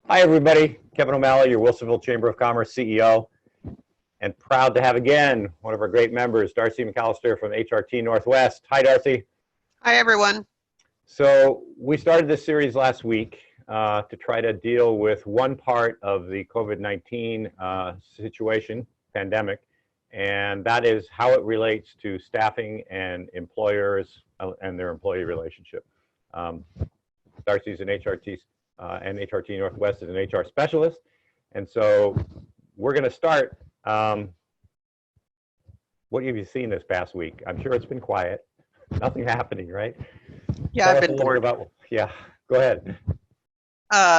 Hi, everybody. Kevin O'Malley, your Wilsonville Chamber of Commerce CEO, and proud to have again one of our great members, Darcy McAllister from HRT Northwest. Hi, Darcy. Hi, everyone. So we started this series last week to try to deal with one part of the COVID-19 situation, pandemic, and that is how it relates to staffing and employers and their employee relationship. Darcy's an HRT and HRT Northwest is an HR specialist. And so we're going to start. What have you seen this past week? I'm sure it's been quiet. Nothing happening, right? Yeah, I've been bored. Yeah, go ahead.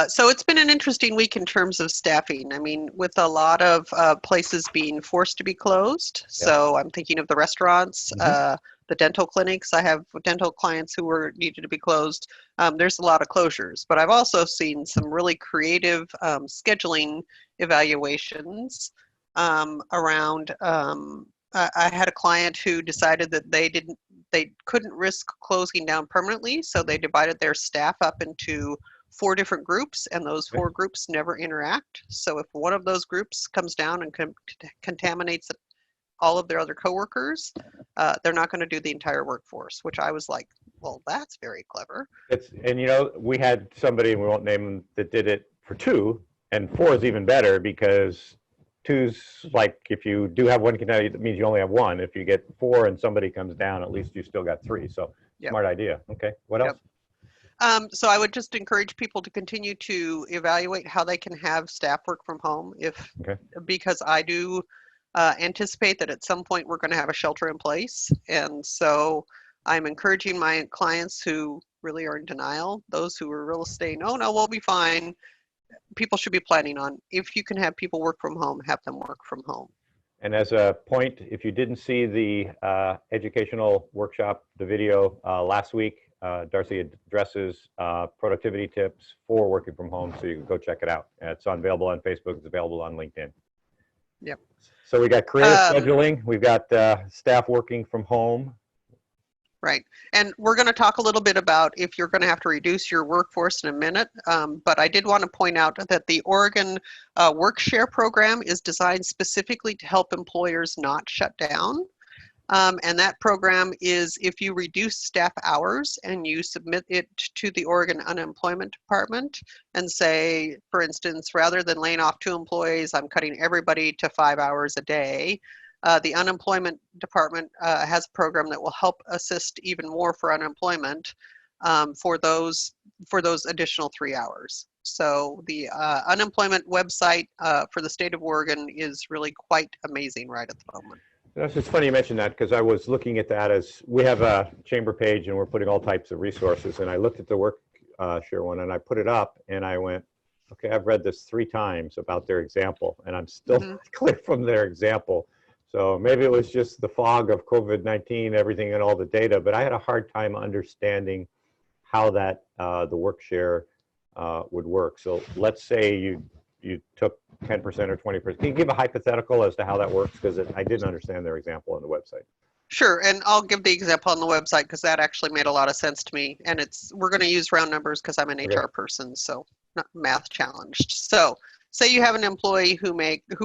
So it's been an interesting week in terms of staffing. I mean, with a lot of places being forced to be closed. So I'm thinking of the restaurants, the dental clinics. I have dental clients who were needed to be closed. There's a lot of closures, but I've also seen some really creative scheduling evaluations around. I had a client who decided that they couldn't risk closing down permanently, so they divided their staff up into 4 different groups, and those 4 groups never interact. So if one of those groups comes down and contaminates all of their other coworkers, they're not going to do the entire workforce, which I was like, well, that's very clever. And you know, we had somebody, and we won't name them, that did it for 2, and 4 is even better because 2's like, if you do have one contaminant, it means you only have 1. If you get 4 and somebody comes down, at least you still got 3. So smart idea. Okay, what else? So I would just encourage people to continue to evaluate how they can have staff work from home because I do anticipate that at some point we're going to have a shelter in place. And so I'm encouraging my clients who really are in denial, those who are really saying, oh no, we'll be fine. People should be planning on, if you can have people work from home, have them work from home. And as a point, if you didn't see the educational workshop, the video last week, Darcy addresses productivity tips for working from home, so you can go check it out. It's available on Facebook, it's available on LinkedIn. Yep. So we got creative scheduling, we've got staff working from home. Right. And we're going to talk a little bit about if you're going to have to reduce your workforce in a minute. But I did want to point out that the Oregon Work Share program is designed specifically to help employers not shut down. And that program is if you reduce staff hours and you submit it to the Oregon Unemployment Department and say, for instance, rather than laying off 2 employees, I'm cutting everybody to 5 hours a day. The Unemployment Department has a program that will help assist even more for unemployment for those additional 3 hours. So the unemployment website for the state of Oregon is really quite amazing right at the moment. It's funny you mentioned that because I was looking at that as we have a chamber page and we're putting all types of resources, and I looked at the work share one and I put it up and I went, okay, I've read this 3 times about their example and I'm still not clear from their example. So maybe it was just the fog of COVID-19, everything and all the data, but I had a hard time understanding how that the work share would work. So let's say you took 10% or 20%. Can you give a hypothetical as to how that works? Because I didn't understand their example on the website. Sure, and I'll give the example on the website because that actually made a lot of sense to me. And we're going to use round numbers because I'm an HR person, so not math challenged. So say you have an employee who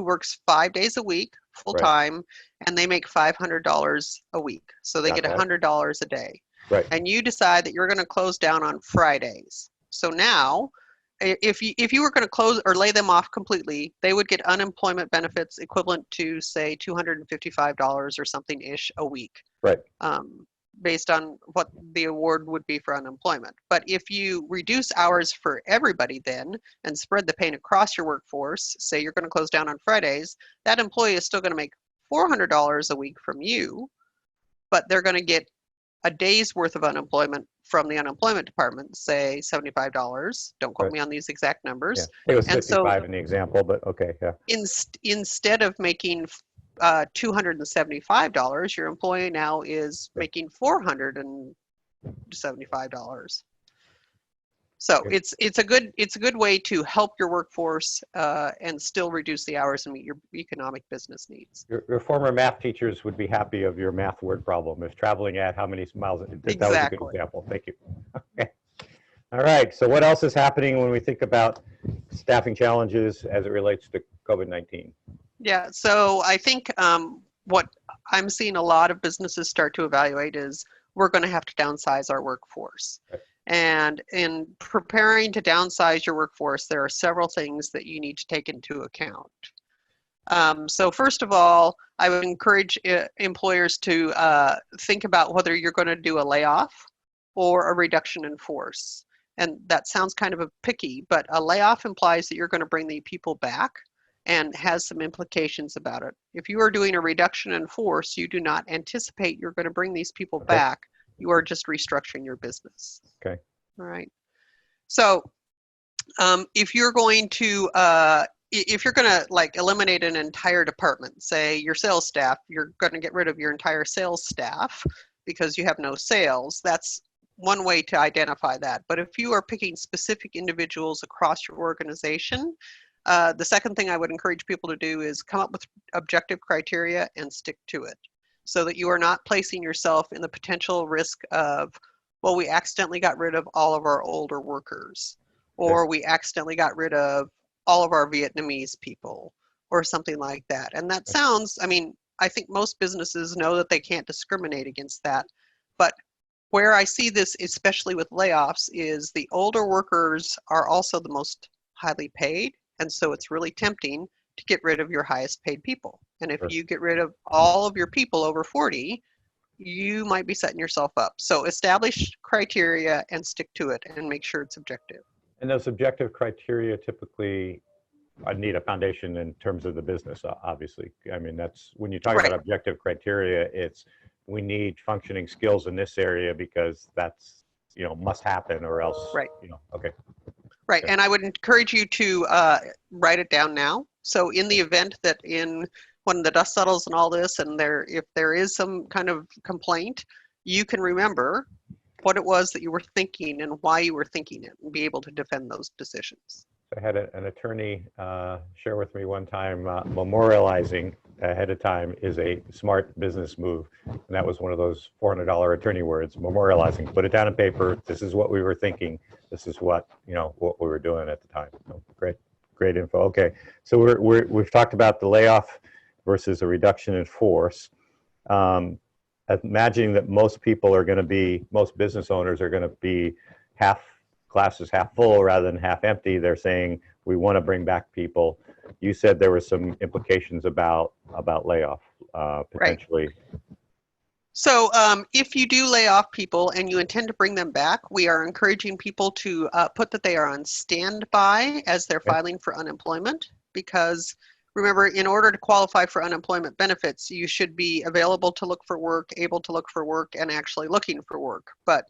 works 5 days a week, full time, and they make $500 a week. So they get $100 a day. Right. And you decide that you're going to close down on Fridays. So now, if you were going to close or lay them off completely, they would get unemployment benefits equivalent to, say, $255 or something-ish a week. Right. Based on what the award would be for unemployment. But if you reduce hours for everybody then and spread the pain across your workforce, say you're going to close down on Fridays, that employee is still going to make $400 a week from you, but they're going to get a day's worth of unemployment from the unemployment department, say $75. Don't quote me on these exact numbers. Yeah, it was 55 in the example, but okay, yeah. Instead of making $275, your employee now is making $475. So it's a good way to help your workforce and still reduce the hours and meet your economic business needs. Your former math teachers would be happy of your math word problem if traveling at how many miles. That exactly. was a good example. Thank you. Okay. All right, so what else is happening when we think about staffing challenges as it relates to COVID-19? Yeah, so I think what I'm seeing a lot of businesses start to evaluate is we're going to have to downsize our workforce. Right. And in preparing to downsize your workforce, there are several things that you need to take into account. So first of all, I would encourage employers to think about whether you're going to do a layoff or a reduction in force. And that sounds kind of a picky, but a layoff implies that you're going to bring the people back and has some implications about it. If you are doing a reduction in force, you do not anticipate you're going to bring these people back. You are just restructuring your business. Okay. All right. So if you're going to like eliminate an entire department, say your sales staff, you're going to get rid of your entire sales staff because you have no sales. That's one way to identify that. But if you are picking specific individuals across your organization, the second thing I would encourage people to do is come up with objective criteria and stick to it so that you are not placing yourself in the potential risk of, well, we accidentally got rid of all of our older workers, or we accidentally got rid of all of our Vietnamese people, or something like that. And that sounds, I mean, I think most businesses know that they can't discriminate against that. But where I see this, especially with layoffs, is the older workers are also the most highly paid. And so it's really tempting to get rid of your highest paid people. And if you get rid of all of your people over 40, you might be setting yourself up. So establish criteria and stick to it and make sure it's objective. And those objective criteria typically need a foundation in terms of the business, obviously. I mean, that's when you talk about objective criteria, it's we need functioning skills in this area because that's, you know, must happen or else, you know, okay. Right, and I would encourage you to write it down now. So in the event that when the dust settles and all this, and if there is some kind of complaint, you can remember what it was that you were thinking and why you were thinking it and be able to defend those decisions. I had an attorney share with me one time, memorializing ahead of time is a smart business move. And that was one of those $400 attorney words, memorializing, put it down on paper. This is what we were thinking. This is what, you know, what we were doing at the time. So great info. Okay, so we've talked about the layoff versus a reduction in force. Imagining that most business owners are going to be glasses half full rather than half empty. They're saying we want to bring back people. You said there were some implications about layoff potentially. Right. So if you do lay off people and you intend to bring them back, we are encouraging people to put that they are on standby as they're filing for unemployment, because remember, in order to qualify for unemployment benefits, you should be available to look for work, able to look for work, and actually looking for work. But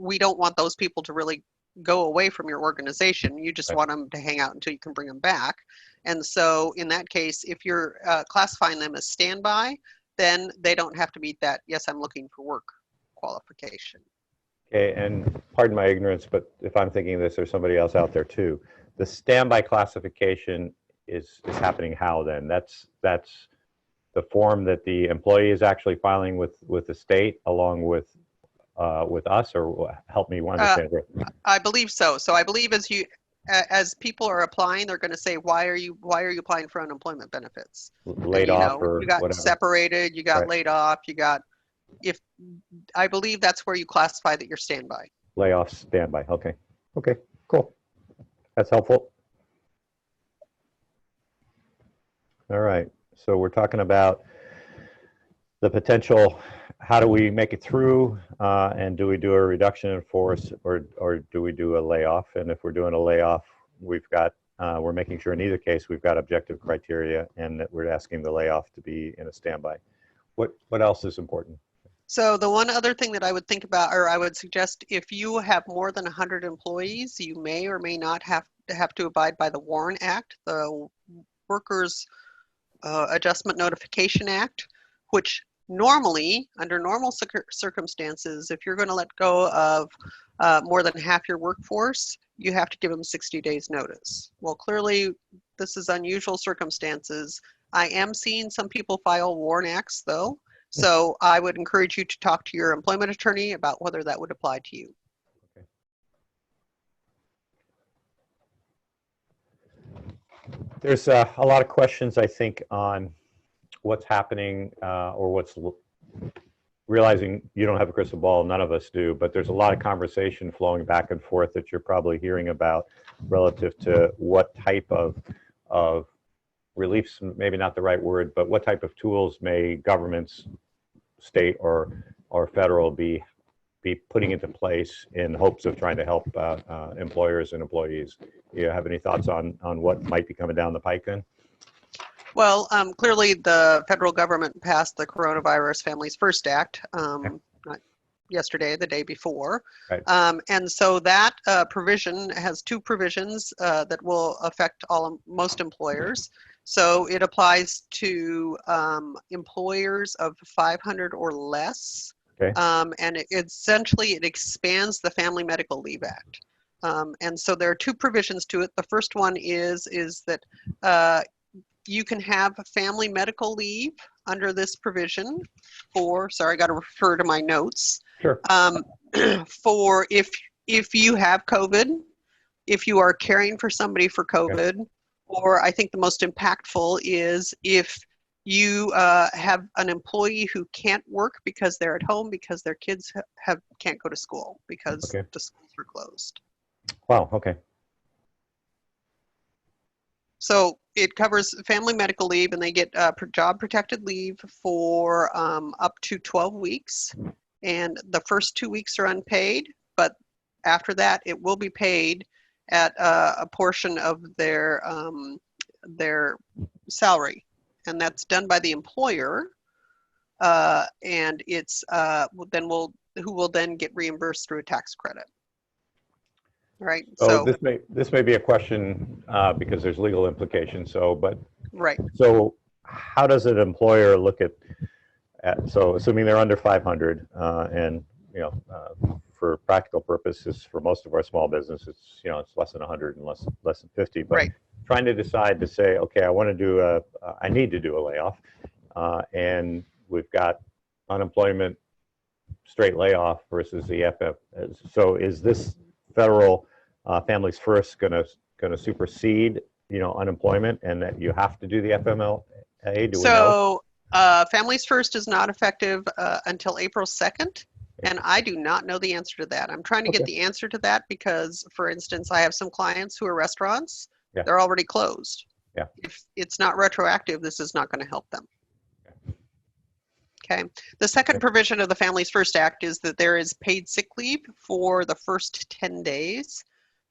we don't want those people to really go away from your organization. You just want them to hang out until you can bring them back. And so in that case, if you're classifying them as standby, then they don't have to meet that, yes, I'm looking for work qualification. Okay, and pardon my ignorance, but if I'm thinking this, there's somebody else out there too. The standby classification is happening how then? That's the form that the employee is actually filing with the state along with us, or help me understand. I believe so. So I believe as people are applying, they're going to say, why are you applying for unemployment benefits? Laid off or you got whatever. Separated, you got laid off, I believe that's where you classify that you're standby. Layoff, standby. Okay, cool. That's helpful. All right, so we're talking about the potential, how do we make it through, and do we do a reduction in force or do we do a layoff? And if we're doing a layoff, we're making sure in either case we've got objective criteria and that we're asking the layoff to be in a standby. What else is important? So the one other thing that I would think about, or I would suggest, if you have more than 100 employees, you may or may not have to abide by the WARN Act, the Workers Adjustment Notification Act, which normally, under normal circumstances, if you're going to let go of more than half your workforce, you have to give them 60 days notice. Well, clearly, this is unusual circumstances. I am seeing some people file WARN Acts, though, so I would encourage you to talk to your employment attorney about whether that would apply to you. Okay. There's a lot of questions, I think, on what's happening or realizing you don't have a crystal ball, none of us do, but there's a lot of conversation flowing back and forth that you're probably hearing about relative to what type of reliefs, maybe not the right word, but what type of tools may governments, state or federal, be putting into place in hopes of trying to help employers and employees. You have any thoughts on what might be coming down the pike then? Well, clearly the federal government passed the Coronavirus Families First Act, not yesterday, the day before. Right. And so that provision has two provisions that will affect most employers. So it applies to employers of 500 or less. Okay. And essentially it expands the Family Medical Leave Act. And so there are two provisions to it. The first one is that you can have family medical leave under this provision for, sorry, I got to refer to my notes. Sure. For if you have COVID, if you are caring for somebody for COVID, okay. Or I think the most impactful is if you have an employee who can't work because they're at home because their kids can't go to school because the schools are closed. Wow, okay. So it covers family medical leave, and they get job protected leave for up to 12 weeks. And the first 2 weeks are unpaid, but after that, it will be paid at a portion of their salary. And that's done by the employer. And it's who will then get reimbursed through a tax credit. Right. So this may be a question because there's legal implications. Right. So how does an employer look at so assuming they're under 500 and for practical purposes for most of our small business it's less than 100 and less than 50. But right. Trying to decide to say, okay, I need to do a layoff, and we've got unemployment straight layoff versus the FF. So is this federal Families First going to supersede unemployment, and that you have to do the FMLA? Do we know? Families First is not effective until April 2nd, and I do not know the answer to that. I'm trying to get the answer to that because, for instance, I have some clients who are restaurants. Yeah. They're already closed. Yeah. If it's not retroactive, this is not going to help them. Okay. The second provision of the Families First Act is that there is paid sick leave for the first 10 days.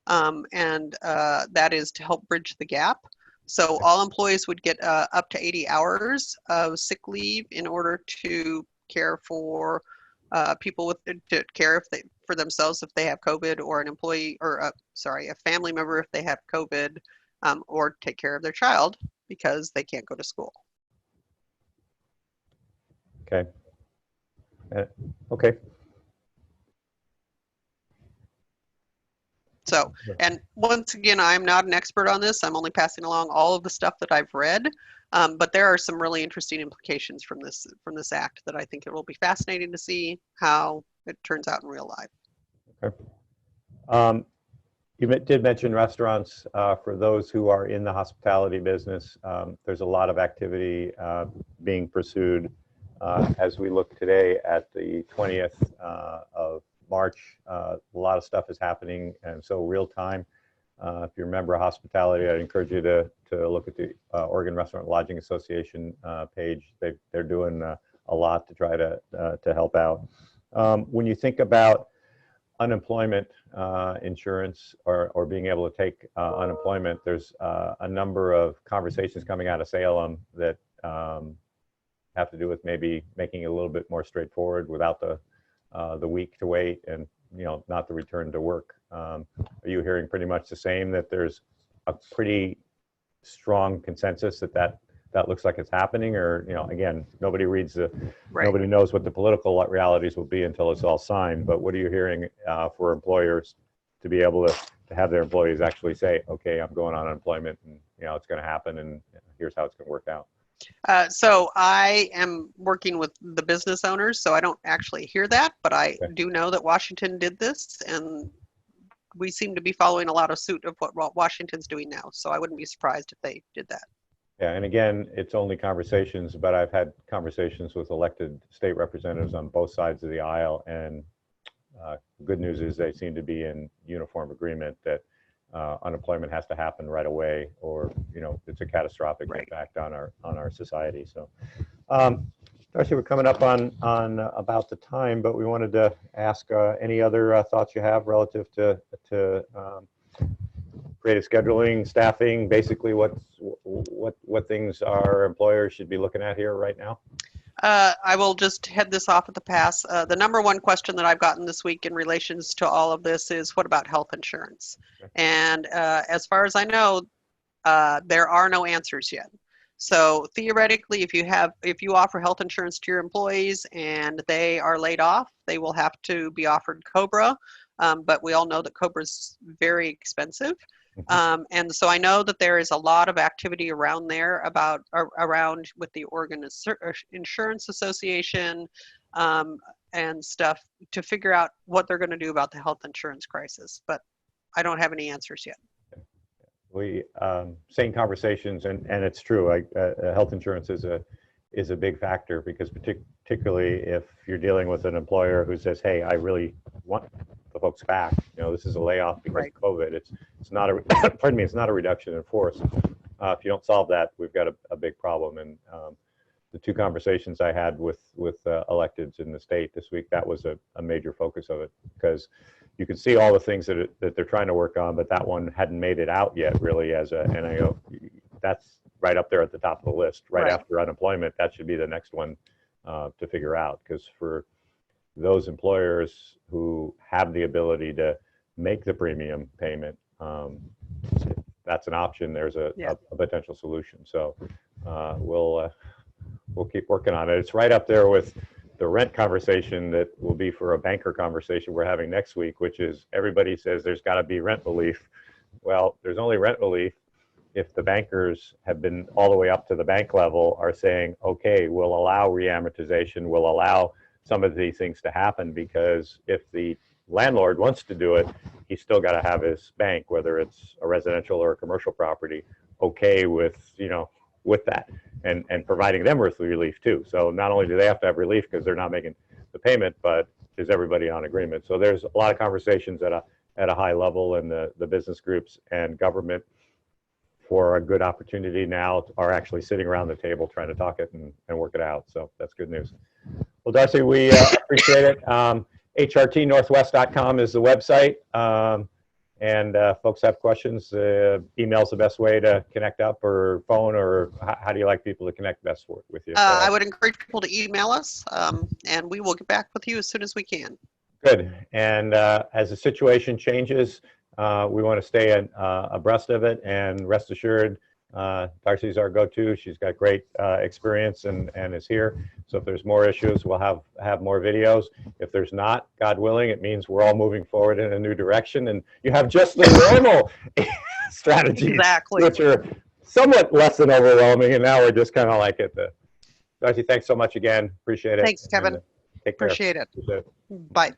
And that is to help bridge the gap. So all employees would get up to 80 hours of sick leave in order to care for people for themselves if they have COVID, or an employee or a family member if they have COVID, or take care of their child because they can't go to school. Okay. Okay. So, and once again, I'm not an expert on this. I'm only passing along all of the stuff that I've read. But there are some really interesting implications from this act that I think it will be fascinating to see how it turns out in real life. Okay. You did mention restaurants. For those who are in the hospitality business, there's a lot of activity being pursued. As we look today at the 20th of March, a lot of stuff is happening, and so real time. If you remember hospitality, I'd encourage you to look at the Oregon Restaurant Lodging Association page. They're doing a lot to try to help out. When you think about unemployment insurance or being able to take unemployment, there's a number of conversations coming out of Salem that have to do with maybe making it a little bit more straightforward without the week to wait and not the return to work. Are you hearing pretty much the same, that there's a pretty strong consensus that looks like it's happening? Or again, nobody reads nobody knows what the political realities will be until it's all signed. But what are you hearing for employers to be able to have their employees actually say, okay, I'm going on unemployment, and it's going to happen, and here's how it's going to work out? So I am working with the business owners, so I don't actually hear that, but I do know that Washington did this, and we seem to be following a lot of suit of what Washington's doing now. So I wouldn't be surprised if they did that. Yeah, and again, it's only conversations, but I've had conversations with elected state representatives on both sides of the aisle, and good news is they seem to be in uniform agreement that unemployment has to happen right away, or it's a catastrophic impact on our society. So, Darcy, we're coming up on about the time, but we wanted to ask any other thoughts you have relative to creative scheduling, staffing, basically what things our employers should be looking at here right now? I will just head this off at the pass. The number one question that I've gotten this week in relations to all of this is, what about health insurance? Okay. And as far as I know, there are no answers yet. So theoretically, if you offer health insurance to your employees and they are laid off, they will have to be offered COBRA. But we all know that COBRA is very expensive. And so I know that there is a lot of activity around there around with the Oregon Insurance Association and stuff to figure out what they're going to do about the health insurance crisis. But I don't have any answers yet. We same conversations, and it's true. Health insurance is a big factor, because particularly if you're dealing with an employer who says, "Hey, I really want the folks back. This is a layoff because of COVID. It's not a pardon me. It's not a reduction in force. If you don't solve that, we've got a big problem." And the two conversations I had with electeds in the state this week, that was a major focus of it, because you can see all the things that they're trying to work on, but that one hadn't made it out yet, really. And I go, that's right up there at the top of the list, right after unemployment. That should be the next one to figure out, because for those employers who have the ability to make the premium payment, that's an option. There's a potential solution. So we'll keep working on it. It's right up there with the rent conversation that will be for a banker conversation we're having next week, which is everybody says there's got to be rent relief. Well, there's only rent relief if the bankers have been all the way up to the bank level are saying, okay, we'll allow reamortization, we'll allow some of these things to happen, because if the landlord wants to do it, he's still got to have his bank, whether it's a residential or a commercial property, okay with with that, and providing them with relief too. So not only do they have to have relief because they're not making the payment, but is everybody on agreement? So there's a lot of conversations at a high level, and the business groups and government, for a good opportunity now, are actually sitting around the table trying to talk it and work it out. So that's good news. Well, Darcy, we appreciate it. HRTnorthwest.com is the website. And folks have questions, email's the best way to connect up, or phone, or how do you like people to connect best with you? I would encourage people to email us, and we will get back with you as soon as we can. Good. And as the situation changes, we want to stay abreast of it, and rest assured, Darcy's our go-to. She's got great experience and is here. So if there's more issues, we'll have more videos. If there's not, God willing, it means we're all moving forward in a new direction, and you have just the normal strategies, which are somewhat less than overwhelming. And now we're just kind of like at the. Darcy, thanks so much again. Appreciate it. Thanks, Kevin. Take care. Appreciate it. Bye.